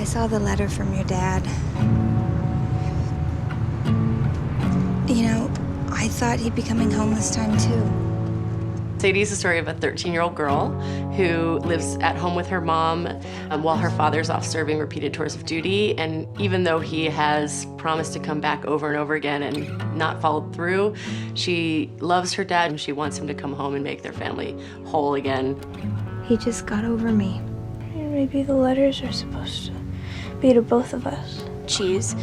saw the letter from your dad. You know, I thought he'd be coming home this time too. Sadie is the story of a 13-year-old girl who lives at home with her mom while her father's off serving repeated tours of duty. And even though he has promised to come back over and over again and not followed through, she loves her dad and she wants him to come home and make their family whole again. He just got over me. Maybe the letters are supposed to be to both of us. She's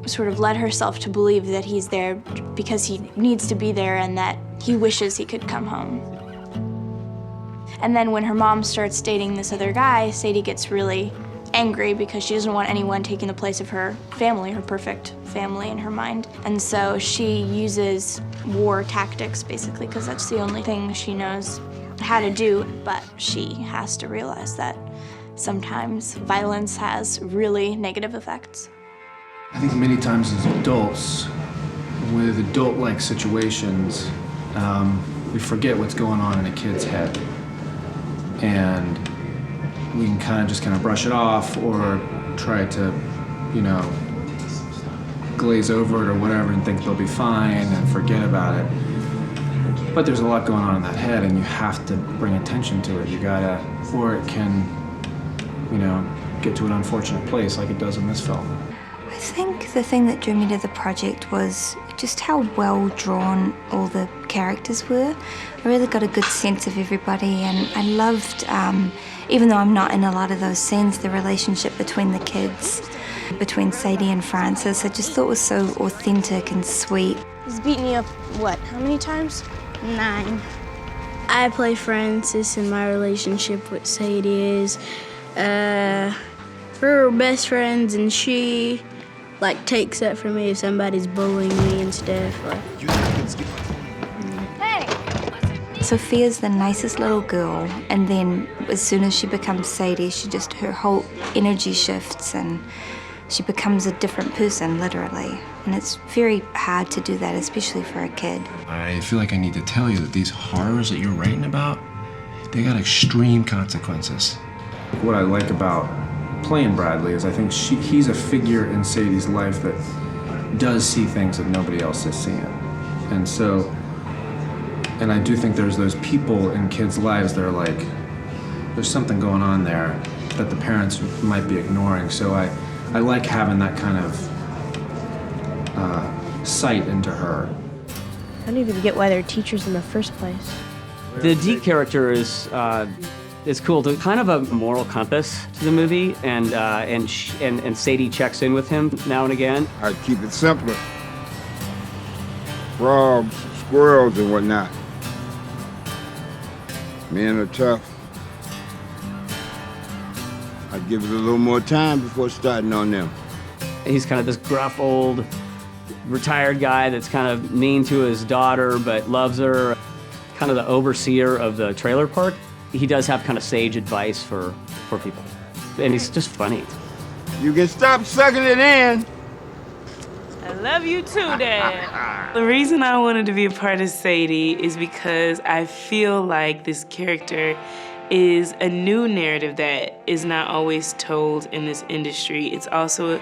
sort of led herself to believe that he's there because he needs to be there and that he wishes he could come home. And then when her mom starts dating this other guy, Sadie gets really angry because she doesn't want anyone taking the place of her family, her perfect family in her mind. And so she uses war tactics, basically, because that's the only thing she knows how to do. But she has to realize that sometimes violence has really negative effects. I think many times as adults, with adult-like situations, we forget what's going on in a kid's head. And we can kind of brush it off or try to, you know, glaze over it or whatever and think they'll be fine and forget about it. But there's a lot going on in that head and you have to bring attention to it. You gotta, or it can, you know, get to an unfortunate place like it does in this film. I think the thing that drew me to the project was just how well drawn all the characters were. I really got a good sense of everybody, and I loved, even though I'm not in a lot of those scenes, the relationship between the kids, between Sadie and Francis. I just thought it was so authentic and sweet. He's beat me up, what, how many times? 9. I play Francis, and my relationship with Sadie is we're best friends, and she takes up for me if somebody's bullying me and stuff. Hey! Sophia's the nicest little girl, and then as soon as she becomes Sadie, her whole energy shifts and she becomes a different person, literally. And it's very hard to do that, especially for a kid. I feel like I need to tell you that these horrors that you're writing about, they got extreme consequences. What I like about playing Bradley is I think he's a figure in Sadie's life that does see things that nobody else is seeing. And so, and I do think there's those people in kids' lives that are like, there's something going on there that the parents might be ignoring. So I like having that kind of sight into her. I don't even get why they're teachers in the first place. The D character is cool. There's kind of a moral compass to the movie, and Sadie checks in with him now and again. I keep it simpler. Frogs, squirrels, and whatnot. Men are tough. I give it a little more time before starting on them. He's kind of this gruff old retired guy that's kind of mean to his daughter but loves her. Kind of the overseer of the trailer park. He does have kind of sage advice for people. And he's just funny. You can stop sucking it in. I love you too, Dad. The reason I wanted to be a part of Sadie is because I feel like this character is a new narrative that is not always told in this industry. It's also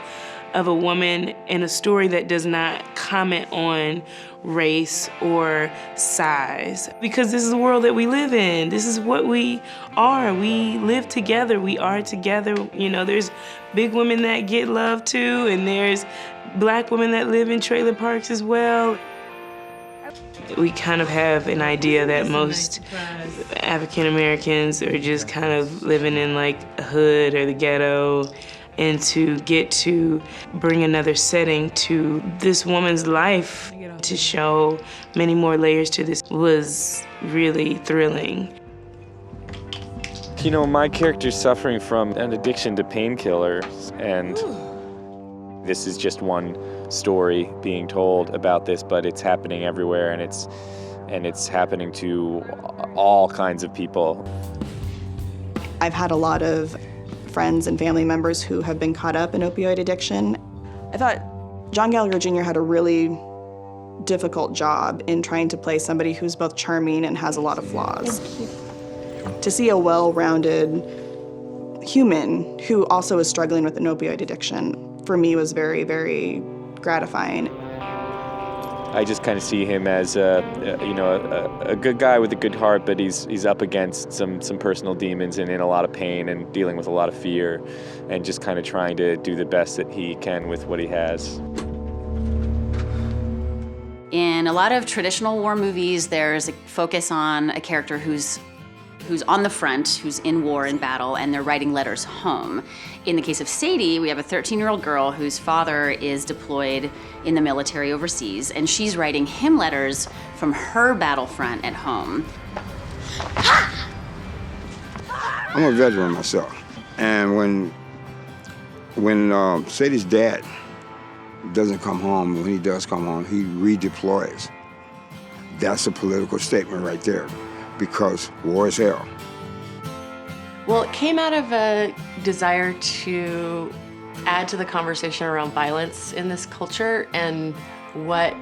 of a woman in a story that does not comment on race or size. Because this is the world that we live in. This is what we are. We live together. We are together. You know, there's big women that get love too, and there's Black women that live in trailer parks as well. We kind of have an idea that most African Americans are just kind of living in like a hood or the ghetto, and to get to bring another setting to this woman's life to show many more layers to this was really thrilling. You know, my character's suffering from an addiction to painkillers, and this is just one story being told about this, but it's happening everywhere, and it's happening to all kinds of people. I've had a lot of friends and family members who have been caught up in opioid addiction. I thought John Gallagher Jr. had a really difficult job in trying to play somebody who's both charming and has a lot of flaws. To see a well-rounded human who also is struggling with an opioid addiction, for me was very, very gratifying. I just kind of see him as a good guy with a good heart, but he's up against some personal demons and in a lot of pain and dealing with a lot of fear, and just kind of trying to do the best that he can with what he has. In a lot of traditional war movies, there's a focus on a character who's on the front, who's in war, in battle, and they're writing letters home. In the case of Sadie, we have a 13-year-old girl whose father is deployed in the military overseas, and she's writing him letters from her battlefront at home. I'm a veteran myself, and when Sadie's dad doesn't come home, when he does come home, he redeploys. That's a political statement right there, because war is hell. Well, it came out of a desire to add to the conversation around violence in this culture and what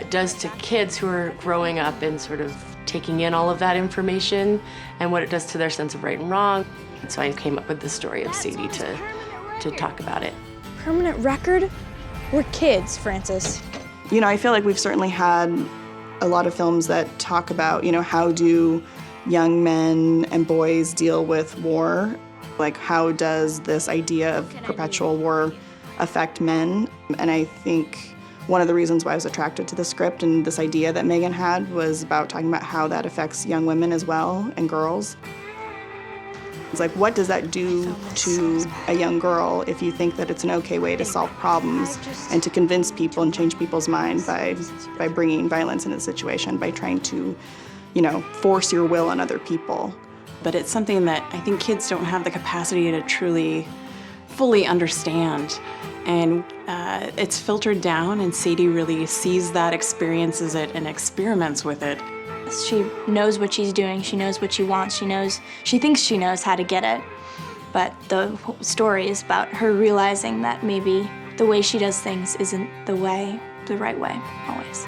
does to kids who are growing up and sort of taking in all of that information and what it does to their sense of right and wrong. So I came up with the story of Sadie to talk about it. Permanent record? We're kids, Francis. You know, I feel like we've certainly had a lot of films that talk about, you know, how do young men and boys deal with war? Like, how does this idea of perpetual war affect men? And I think one of the reasons why I was attracted to the script and this idea that Megan had was about talking about how that affects young women as well and girls. It's like, what does that do to a young girl if you think that it's an okay way to solve problems and to convince people and change people's minds by bringing violence into the situation, by trying to, you know, force your will on other people? But it's something that I think kids don't have the capacity to truly, fully understand. And it's filtered down, and Sadie really sees that, experiences it, and experiments with it. She knows what she's doing, she knows what she wants, she thinks she knows how to get it. But the story is about her realizing that maybe the way she does things isn't the right way, always.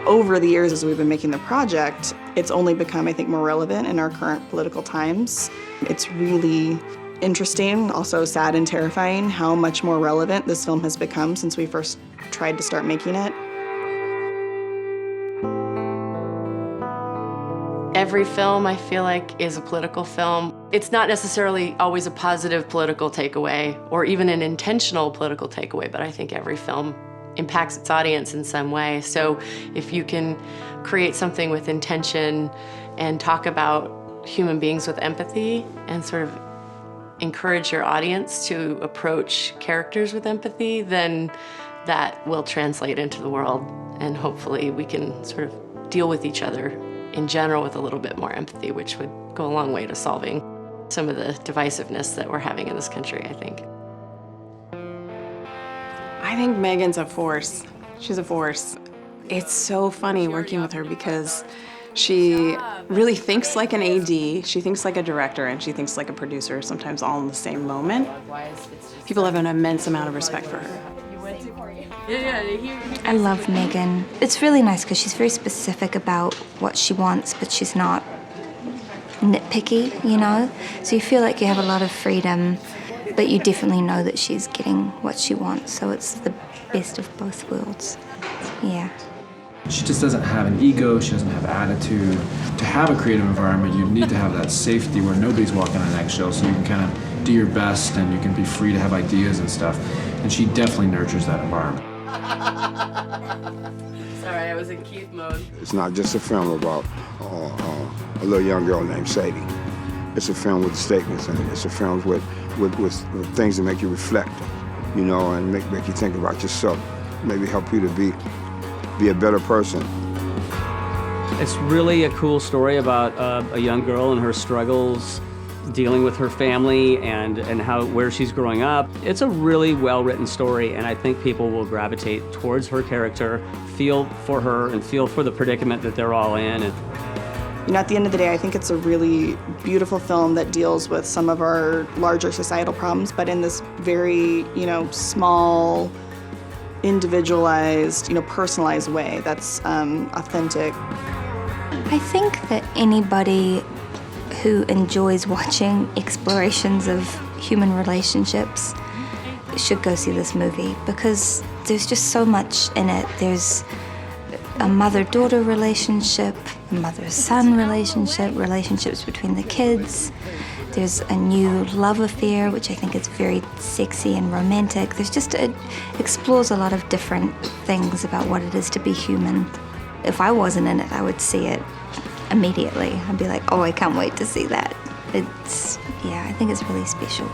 Over the years as we've been making the project, it's only become, I think, more relevant in our current political times. It's really interesting, also sad and terrifying how much more relevant this film has become since we first tried to start making it. Every film, I feel like, is a political film. It's not necessarily always a positive political takeaway or even an intentional political takeaway, but I think every film impacts its audience in some way. So if you can create something with intention and talk about human beings with empathy and sort of encourage your audience to approach characters with empathy, then that will translate into the world, and hopefully we can sort of deal with each other in general with a little bit more empathy, which would go a long way to solving some of the divisiveness that we're having in this country, I think. I think Megan's a force. She's a force. It's so funny working with her because she really thinks like an AD, she thinks like a director, and she thinks like a producer, sometimes all in the same moment. People have an immense amount of respect for her. I love Megan. It's really nice because she's very specific about what she wants, but she's not nitpicky, you know? So you feel like you have a lot of freedom, but you definitely know that she's getting what she wants, so it's the best of both worlds. Yeah. She just doesn't have an ego, she doesn't have attitude. To have a creative environment, you need to have that safety where nobody's walking on eggshells, so you can kind of do your best and you can be free to have ideas and stuff. And she definitely nurtures that environment. Sorry, I was in Keith mode. It's not just a film about a little young girl named Sadie. It's a film with statements in it. It's a film with things that make you reflect, you know, and make you think about yourself. Maybe help you to be a better person. It's really a cool story about a young girl and her struggles dealing with her family and where she's growing up. It's a really well-written story, and I think people will gravitate towards her character, feel for her, and feel for the predicament that they're all in. You know, at the end of the day, I think it's a really beautiful film that deals with some of our larger societal problems, but in this very, you know, small, individualized, you know, personalized way that's authentic. I think that anybody who enjoys watching explorations of human relationships should go see this movie, because there's just so much in it. There's a mother-daughter relationship, a mother-son relationship, relationships between the kids. There's a new love affair, which I think is very sexy and romantic. It explores a lot of different things about what it is to be human. If I wasn't in it, I would see it immediately. I'd be like, oh, I can't wait to see that. I think it's really special.